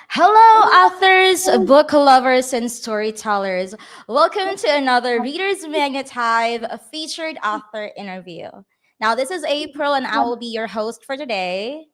Hello, authors, book lovers, and storytellers. Welcome to another Reader's Magnet Hive featured author interview. Now, this is April, and I will be your host for today.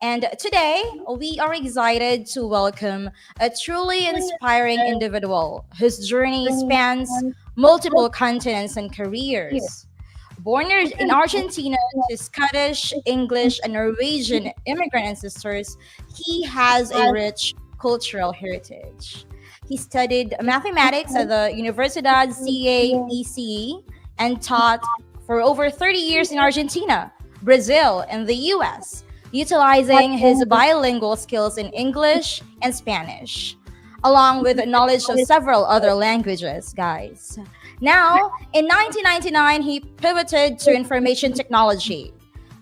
And today, we are excited to welcome a truly inspiring individual whose journey spans multiple continents and careers. Born in Argentina to Scottish, English, and Norwegian immigrant ancestors, he has a rich cultural heritage. He studied mathematics at the Universidad CAEC and taught for over 30 years in Argentina, Brazil, and the US, utilizing his bilingual skills in English and Spanish, along with knowledge of several other languages, guys. Now, in 1999, he pivoted to information technology,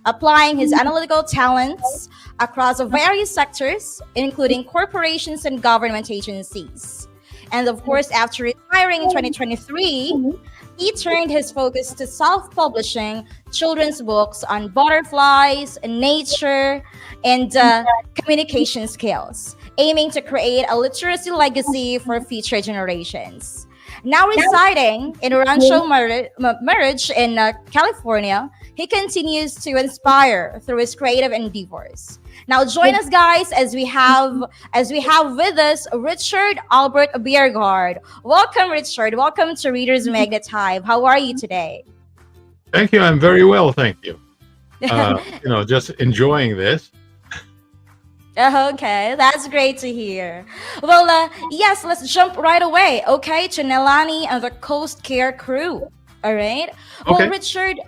applying his analytical talents across various sectors, including corporations and government agencies. And of course, after retiring in 2023, he turned his focus to self publishing children's books on butterflies, nature, and communication skills, aiming to create a literacy legacy for future generations. Now residing in Rancho Mirage in California, he continues to inspire through his creative endeavors. Now join us, guys, as we have with us Richard Albert Bierregaard. Welcome, Richard. Welcome to Reader's Magnet Hive. How are you today? Thank you. I'm very well, thank you. Just enjoying this. Okay, that's great to hear. Well, yes, let's jump right away, okay, to Nelani and the Coast Care crew. All right. Well, Okay. Richard,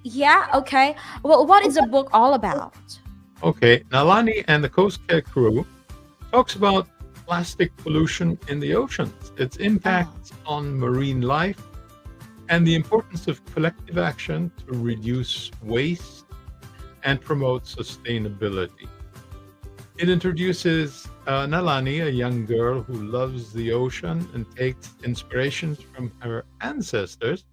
yeah, okay. Well, what is the book all about? Okay. Nalani and the Coast Guard crew talks about plastic pollution in the oceans, its Oh, impacts on marine life, and the importance of collective action to reduce waste and promote sustainability. It introduces Nalani, a young girl who loves the ocean and takes inspirations from her ancestors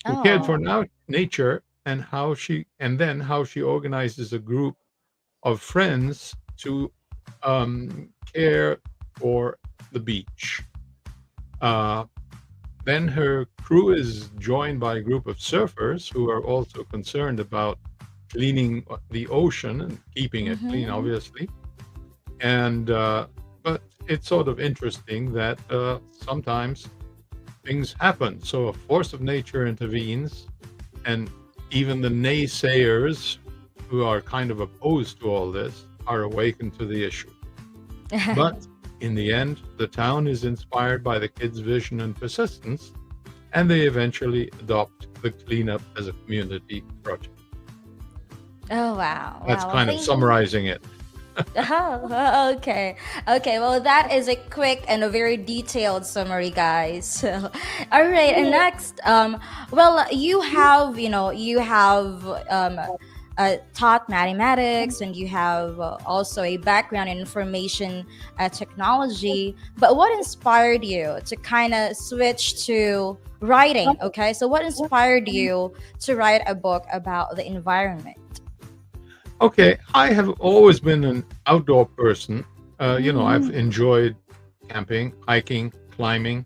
who cared for oh, nature, and how she organizes a group of friends to care for the beach. Uh, then her crew is joined by a group of surfers who are also concerned about cleaning the ocean and keeping it clean, mm-hmm. obviously. And but it's sort of interesting that sometimes things happen. So a force of nature intervenes, and even the naysayers who are kind of opposed to all this are awakened to the issue. But in the end, the town is inspired by the kids' vision and persistence, and they eventually adopt the cleanup as a community project. Oh, wow, That's wow. Well, kind of thank you. summarizing it. Oh, okay. Okay, well, that is a quick and a very detailed summary, guys. So, all right, and next, well, you have taught mathematics and you have also a background in information technology. But what inspired you to kind of switch to writing? Okay, so what inspired you to write a book about the environment? Okay, I have always been an outdoor person. I've Mm-hmm. enjoyed camping, hiking, climbing.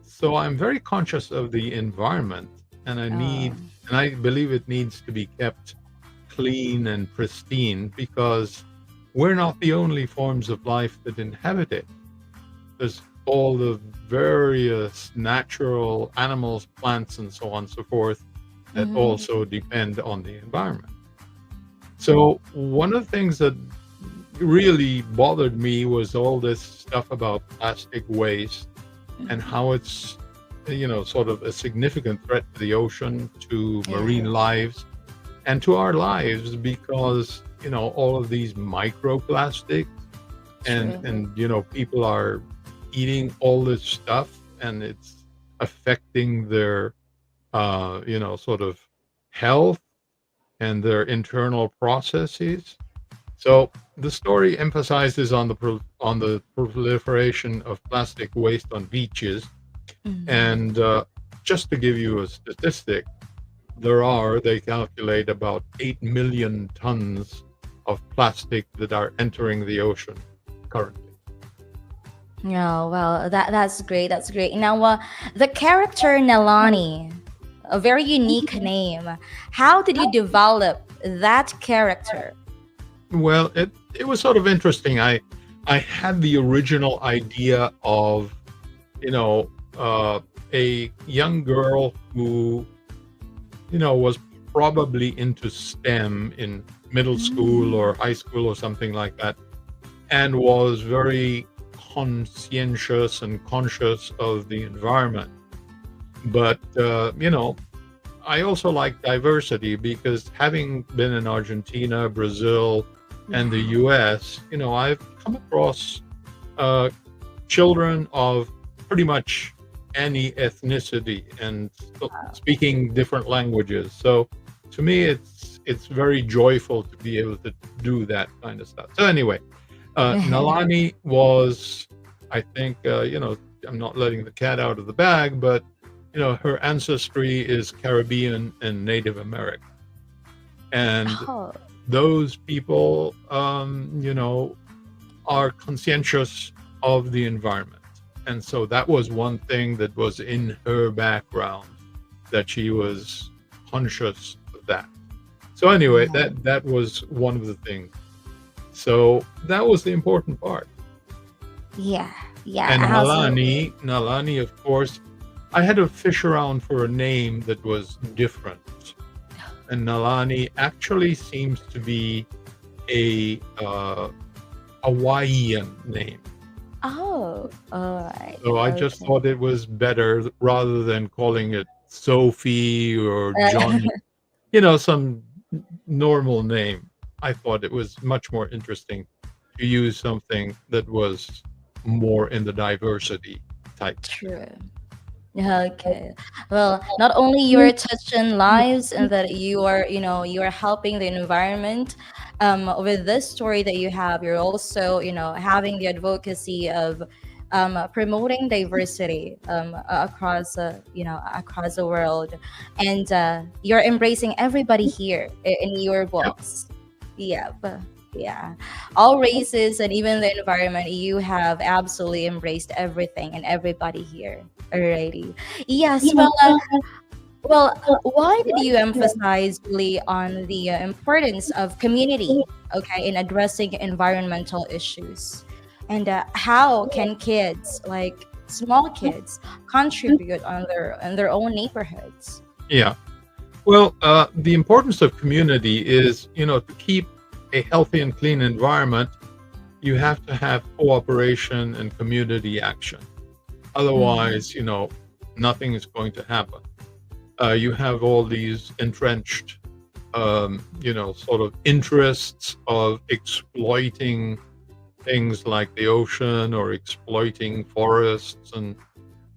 So I'm very conscious of the environment, and Oh. I believe it needs to be kept clean and pristine because we're not the only forms of life that inhabit it. There's all the various natural animals, plants, and so on and so forth that Mm-hmm. also depend on the environment. So one of the things that really bothered me was all this stuff about plastic waste and Mm-hmm. how it's sort of a significant threat to the ocean, to marine Yeah. lives, and to our lives because all of these microplastics True. and people are eating all this stuff and it's affecting their sort of health and their internal processes. So the story emphasizes on the proliferation of plastic waste on beaches, Mm-hmm. and just to give you a statistic, they calculate about 8 million tons of plastic that are entering the ocean currently. Yeah, well, that's great. That's great. Now, the character Nalani, a very unique name. How did you develop that character? Well, it was sort of interesting. I had the original idea of, you know, a young girl who, was probably into STEM in middle school Mm. or high school or something like that, and was very conscientious and conscious of the environment. But, I also like diversity because having been in Argentina, Brazil, and the Yeah. US, I've come across uh, children of pretty much any ethnicity and speaking different languages. So to me, it's very joyful to be able to do that kind of stuff. So anyway, Nalani was, I think, I'm not letting the cat out of the bag, but her ancestry is Caribbean and Native American, and Oh, those people, are conscientious of the environment. And so that was one thing that was in her background, that she was conscious of that. So anyway, yeah, that was one of the things. So that was the important part. yeah, yeah, And absolutely. Nalani, of course, I had to fish around for a name that was different. And Nalani actually seems to be a Hawaiian name. Oh, all right. So I just Okay. thought it was better rather than calling it Sophie or Johnny, some normal name. I thought it was much more interesting to use something that was more in the diversity type. True. Okay. Well, not only you're touching lives and that you are, you are helping the environment, with this story that you have, you're also, having the advocacy of promoting diversity across, across the world, and you're embracing everybody here in your Yep, books. Yeah. Yeah, all races and even the environment, you have absolutely embraced everything and everybody here. Alrighty. Yes. Well, why did you emphasize really on the importance of community, okay, in addressing environmental issues, and how can kids, like small kids, contribute on their own neighborhoods? yeah. Well, the importance of community is, to keep a healthy and clean environment, you have to have cooperation and community action. Mm, Otherwise, nothing is going to happen. You have all these entrenched, sort of interests of exploiting things like the ocean or exploiting forests, and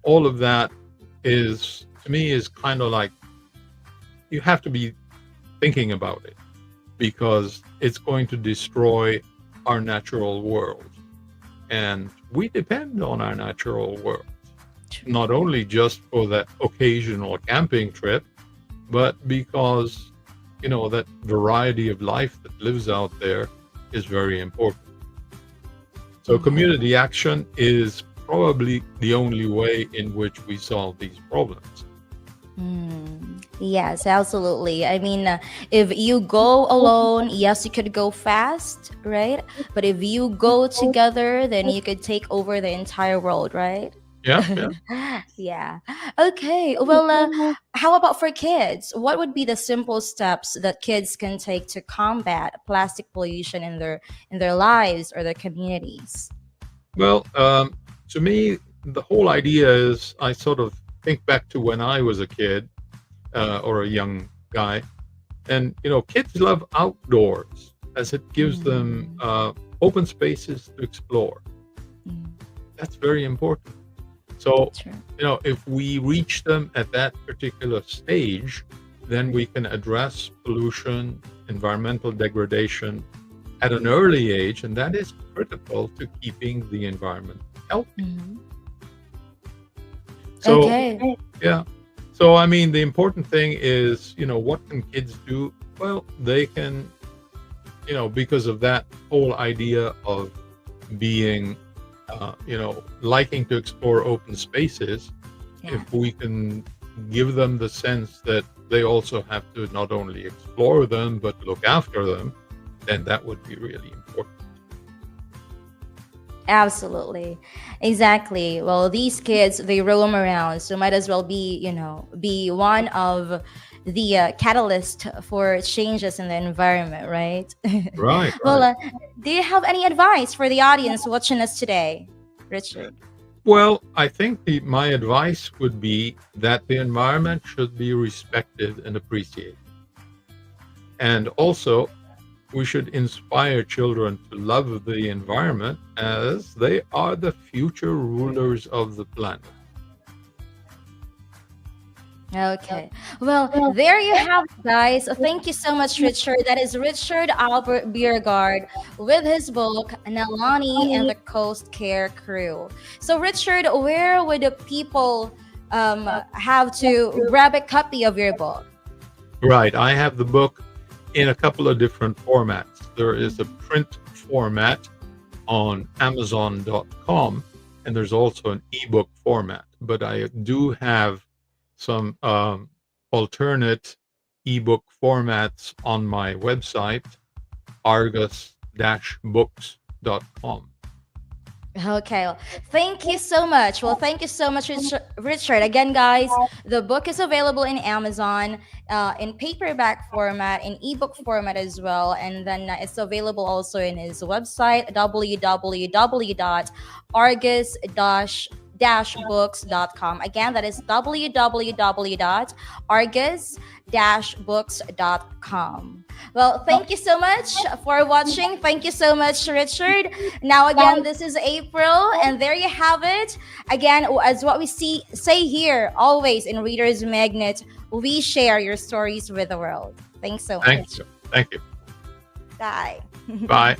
all of that is, to me, is kind of like you have to be thinking about it because it's going to destroy our natural world. And we depend on our natural world, true. not only just for that occasional camping trip, but because, that variety of life that lives out there is very important. So Mhm. community action is probably the only way in which we solve these problems. Yes, absolutely. I mean, if you go alone, yes, you could go fast, right? But if you go together, then you could take over the entire world, right? Yeah, yeah. Yeah. Okay. Well, how about for kids? What would be the simple steps that kids can take to combat plastic pollution in their lives or their communities? Well, to me, the whole idea is I sort of think back to when I was a kid or a young guy. And, kids love outdoors as it gives them Mm, open spaces to explore. mm, That's very important. So, true. if we reach them at that particular stage, then we can address pollution, environmental degradation at an early age. And that is critical to keeping the environment healthy. Mhm. So, Okay. yeah. So, I mean, the important thing is, what can kids do? Well, they can, because of that whole idea of being, liking to explore open spaces, Yeah. if we can give them the sense that they also have to not only explore them but look after them, then that would be really important. Absolutely. Exactly. Well, these kids, they roam around, so might as well be, be one of the catalyst for changes in the environment, right? Right, Well, right. do you have any advice for the audience watching us today, Richard? Well, I think my advice would be that the environment should be respected and appreciated. And also, we should inspire children to love the environment, as they are the future rulers of the planet. Okay. Well, there you have it, guys. Thank you so much, Richard. That is Richard Albert Bierregaard with his book, Nalani and the Coast Care Crew. So, Richard, where would the people have to grab a copy of your book? Right. I have the book in a couple of different formats. There is a print format on Amazon.com, and there's also an ebook format. But I do have some alternate ebook formats on my website, argus-books.com. Okay, well, thank you so much. Well, thank you so much, Richard. Again, guys, the book is available in Amazon, in paperback format, in ebook format as well, and then it's available also in his website, www.argus-books.com. Again, that is www.argus-books.com. Well, thank you so much for watching. Thank you so much, Richard. Now, again, this is April, and there you have it. Again, as what we say here always in Reader's Magnet, we share your stories with the world. Thanks so much. Thank you. Thank you. Bye. Bye.